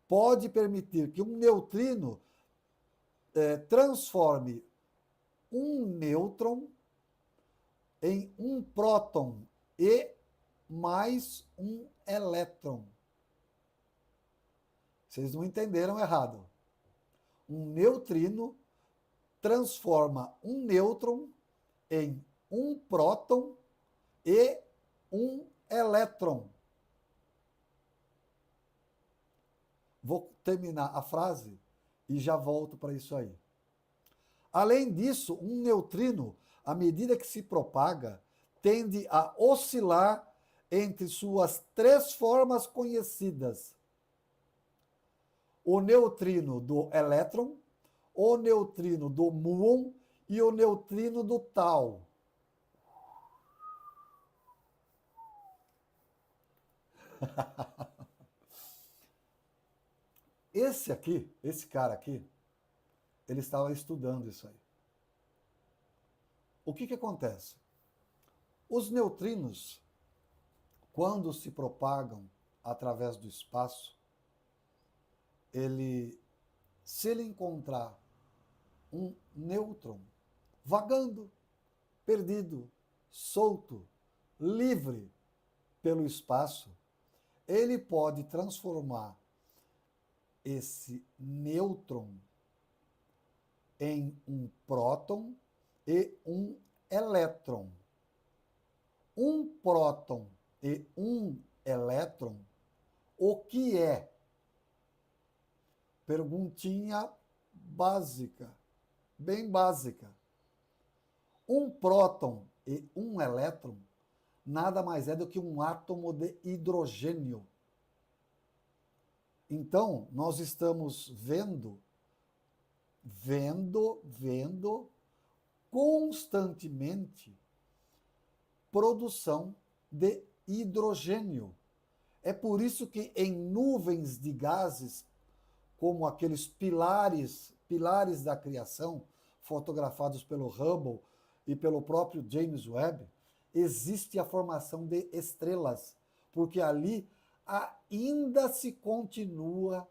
pode permitir que um neutrino transforme um nêutron em um próton e mais um elétron. Vocês não entenderam errado. Um neutrino transforma um nêutron em um próton e um elétron. Vou terminar a frase e já volto para isso aí. Além disso, um neutrino, à medida que se propaga, tende a oscilar entre suas três formas conhecidas: o neutrino do elétron, o neutrino do muon e o neutrino do tau. Esse cara aqui, ele estava estudando isso aí. O que acontece? Os neutrinos, quando se propagam através do espaço, se ele encontrar um nêutron vagando, perdido, solto, livre pelo espaço, ele pode transformar esse nêutron em um próton e um elétron. Um próton e um elétron, o que é? Perguntinha básica, bem básica. Um próton e um elétron nada mais é do que um átomo de hidrogênio. Então, nós estamos vendo constantemente produção de hidrogênio. É por isso que em nuvens de gases, como aqueles pilares da criação, fotografados pelo Hubble e pelo próprio James Webb, existe a formação de estrelas, porque ali ainda se continua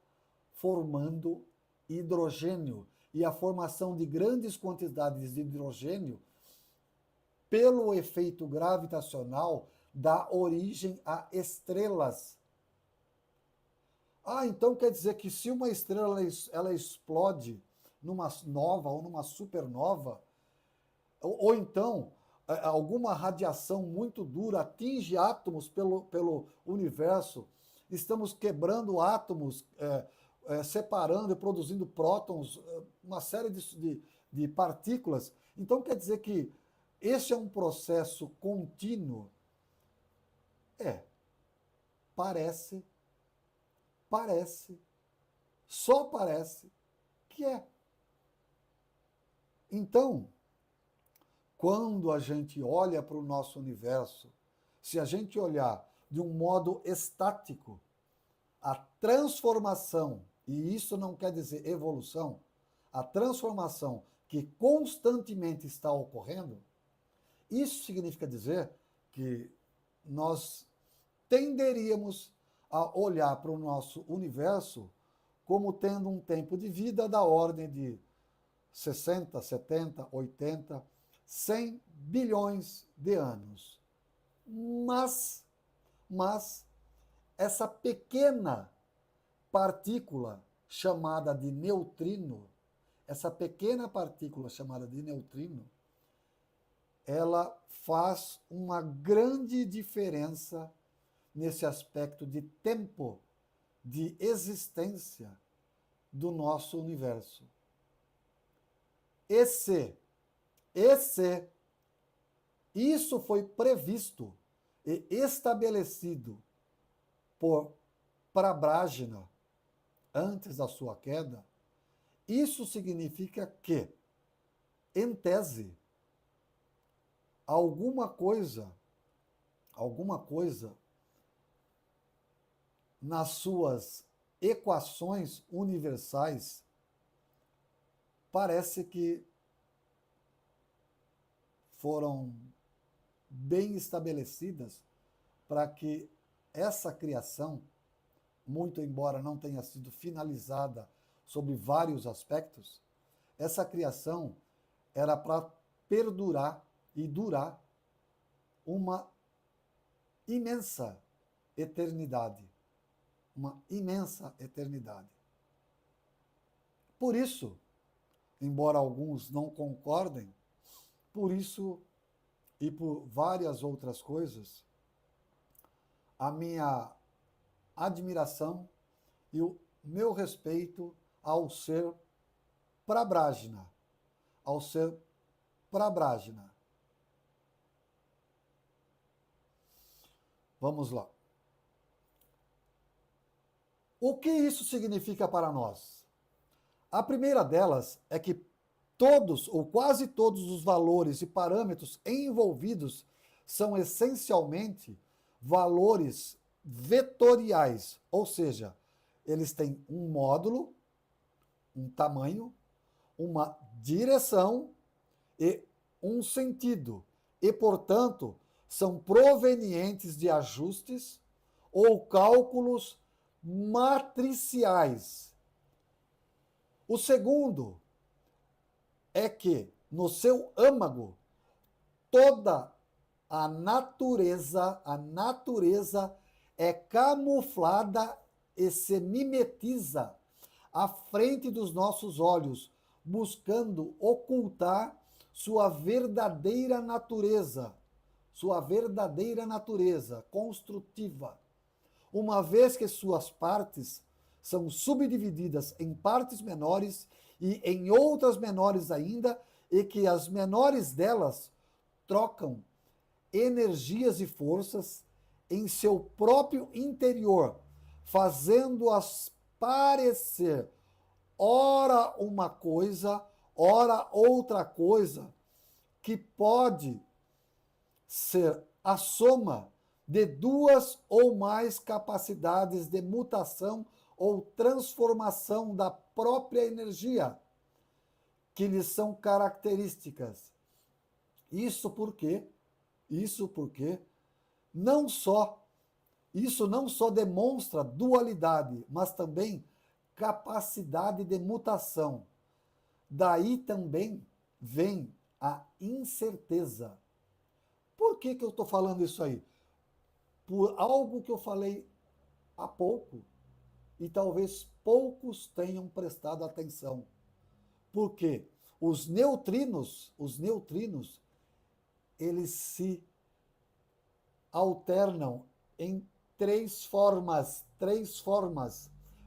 formando hidrogênio, e a formação de grandes quantidades de hidrogênio, pelo efeito gravitacional, dá origem a estrelas. Então quer dizer que se uma estrela ela explode numa nova ou numa supernova, ou então alguma radiação muito dura atinge átomos pelo universo, estamos quebrando átomos, separando e produzindo prótons, uma série de partículas. Então quer dizer que esse é um processo contínuo? Parece, só parece que é. Então, quando a gente olha para o nosso universo, se a gente olhar de um modo estático, a transformação, e isso não quer dizer evolução, a transformação que constantemente está ocorrendo, isso significa dizer que nós tenderíamos a olhar para o nosso universo como tendo um tempo de vida da ordem de 60, 70, 80, 100 bilhões de anos. Mas essa pequena partícula chamada de neutrino, ela faz uma grande diferença nesse aspecto de tempo de existência do nosso universo. Isso foi previsto e estabelecido por Prabhajna antes da sua queda. Isso significa que, em tese, alguma coisa nas suas equações universais parece que foram bem estabelecidas para que essa criação, muito embora não tenha sido finalizada sobre vários aspectos, essa criação era para perdurar e durar uma imensa eternidade. Uma imensa eternidade. Por isso, embora alguns não concordem, por isso e por várias outras coisas, a minha admiração e o meu respeito ao ser Prabhajna, ao ser prabrágina. Vamos lá. O que isso significa para nós? A primeira delas é que todos ou quase todos os valores e parâmetros envolvidos são essencialmente valores vetoriais, ou seja, eles têm um módulo, um tamanho, uma direção e um sentido, e, portanto, são provenientes de ajustes ou cálculos matriciais. O segundo é que, no seu âmago, toda a natureza é camuflada e se mimetiza à frente dos nossos olhos, buscando ocultar sua verdadeira natureza construtiva, uma vez que suas partes são subdivididas em partes menores e em outras menores ainda, e que as menores delas trocam energias e forças em seu próprio interior, fazendo-as parecer ora uma coisa, ora outra coisa, que pode ser a soma de duas ou mais capacidades de mutação ou transformação da própria energia, que lhes são características. Isso porque isso não só demonstra dualidade, mas também capacidade de mutação. Daí também vem a incerteza. Por que eu estou falando isso aí? Por algo que eu falei há pouco, e talvez poucos tenham prestado atenção. Porque os neutrinos, eles se alternam em três formas.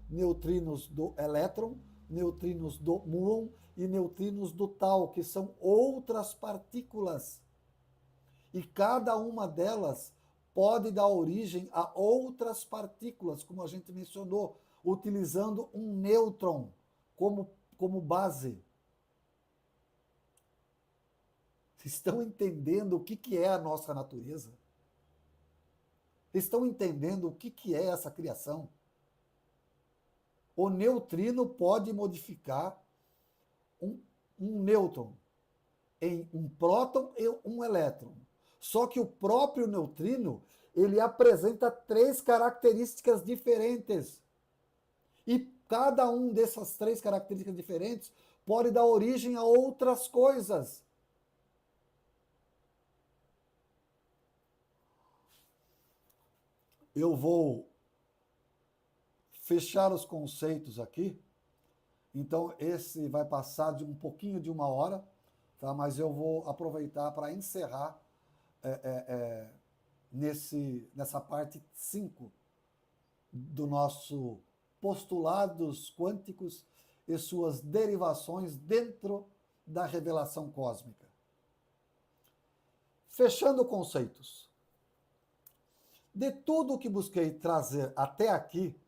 Neutrinos do elétron, neutrinos do muon e neutrinos do tau, que são outras partículas. E cada uma delas pode dar origem a outras partículas, como a gente mencionou, utilizando um nêutron como base. Vocês estão entendendo o que é a nossa natureza? Estão entendendo o que é essa criação? O neutrino pode modificar um nêutron em um próton e um elétron. Só que o próprio neutrino, ele apresenta três características diferentes. E cada um dessas três características diferentes pode dar origem a outras coisas. Eu vou fechar os conceitos aqui. Então, esse vai passar de um pouquinho de uma hora, tá? Mas eu vou aproveitar para encerrar nessa parte 5 do nosso postulados quânticos e suas derivações dentro da revelação cósmica. Fechando conceitos. De tudo o que busquei trazer até aqui,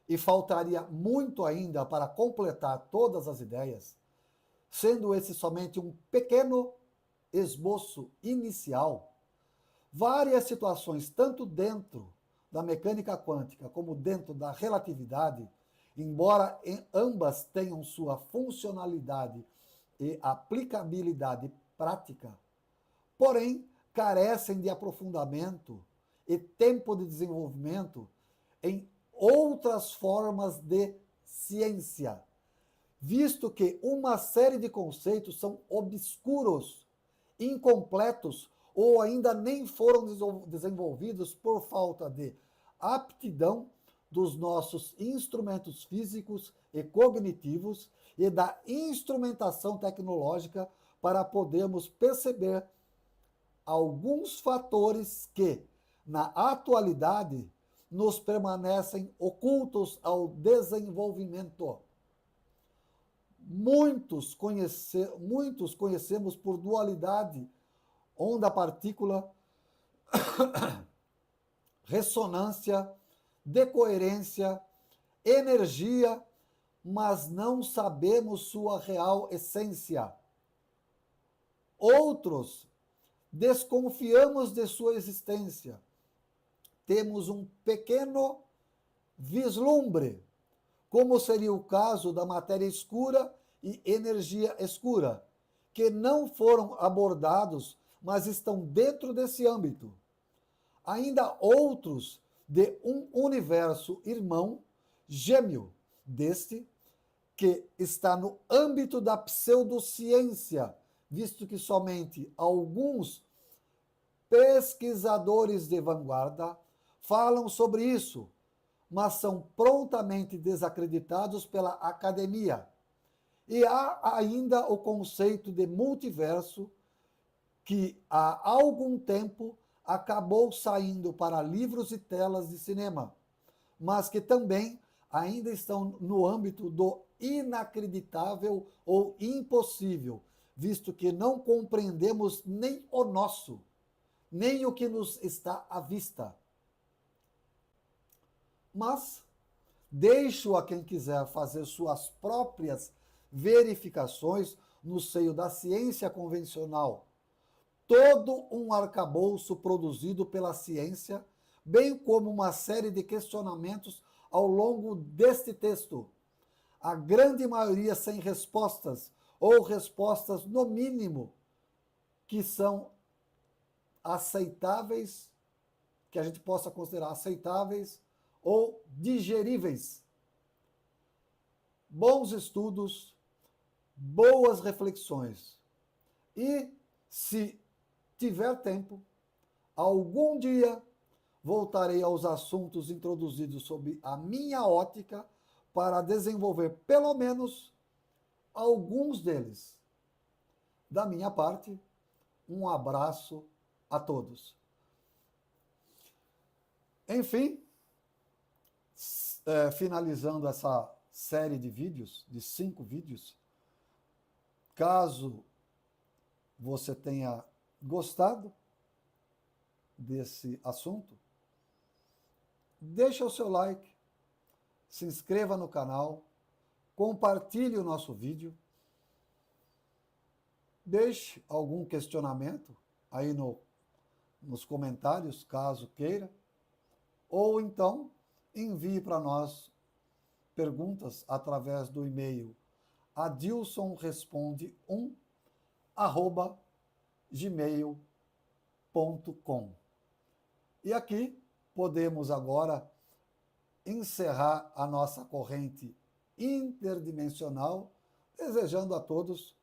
e faltaria muito ainda para completar todas as ideias, sendo esse somente um pequeno esboço inicial, várias situações, tanto dentro da mecânica quântica como dentro da relatividade, embora ambas tenham sua funcionalidade e aplicabilidade prática, porém carecem de aprofundamento e tempo de desenvolvimento em outras formas de ciência, visto que uma série de conceitos são obscuros, incompletos ou ainda nem foram desenvolvidos por falta de aptidão dos nossos instrumentos físicos e cognitivos e da instrumentação tecnológica para podermos perceber alguns fatores que, na atualidade, nos permanecem ocultos ao desenvolvimento. muitos conhecemos por dualidade, onda-partícula, ressonância, decoerência, energia, mas não sabemos sua real essência. Outros desconfiamos de sua existência. Temos um pequeno vislumbre, como seria o caso da matéria escura e energia escura, que não foram abordados, mas estão dentro desse âmbito. Ainda outros de um universo irmão, gêmeo deste, que está no âmbito da pseudociência, visto que somente alguns pesquisadores de vanguarda falam sobre isso, mas são prontamente desacreditados pela academia. E há ainda o conceito de multiverso, que há algum tempo acabou saindo para livros e telas de cinema, mas que também ainda estão no âmbito do inacreditável ou impossível, visto que não compreendemos nem o nosso, nem o que nos está à vista. Mas deixo a quem quiser fazer suas próprias verificações no seio da ciência convencional. Todo um arcabouço produzido pela ciência, bem como uma série de questionamentos ao longo deste texto. A grande maioria sem respostas, ou respostas, no mínimo, que são aceitáveis, que a gente possa considerar aceitáveis ou digeríveis. Bons estudos, boas reflexões. E, se tiver tempo, algum dia voltarei aos assuntos introduzidos sob a minha ótica para desenvolver pelo menos alguns deles. Da minha parte, um abraço a todos. Enfim, finalizando essa série de vídeos, de 5 vídeos, caso você tenha gostado desse assunto, deixa o seu like, se inscreva no canal, compartilhe o nosso vídeo, deixe algum questionamento aí nos comentários, caso queira, ou então envie para nós perguntas através do e-mail adilsonresponde1@gmail.com. E aqui podemos agora encerrar a nossa corrente interdimensional, desejando a todos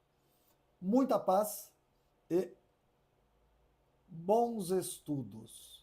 muita paz e bons estudos.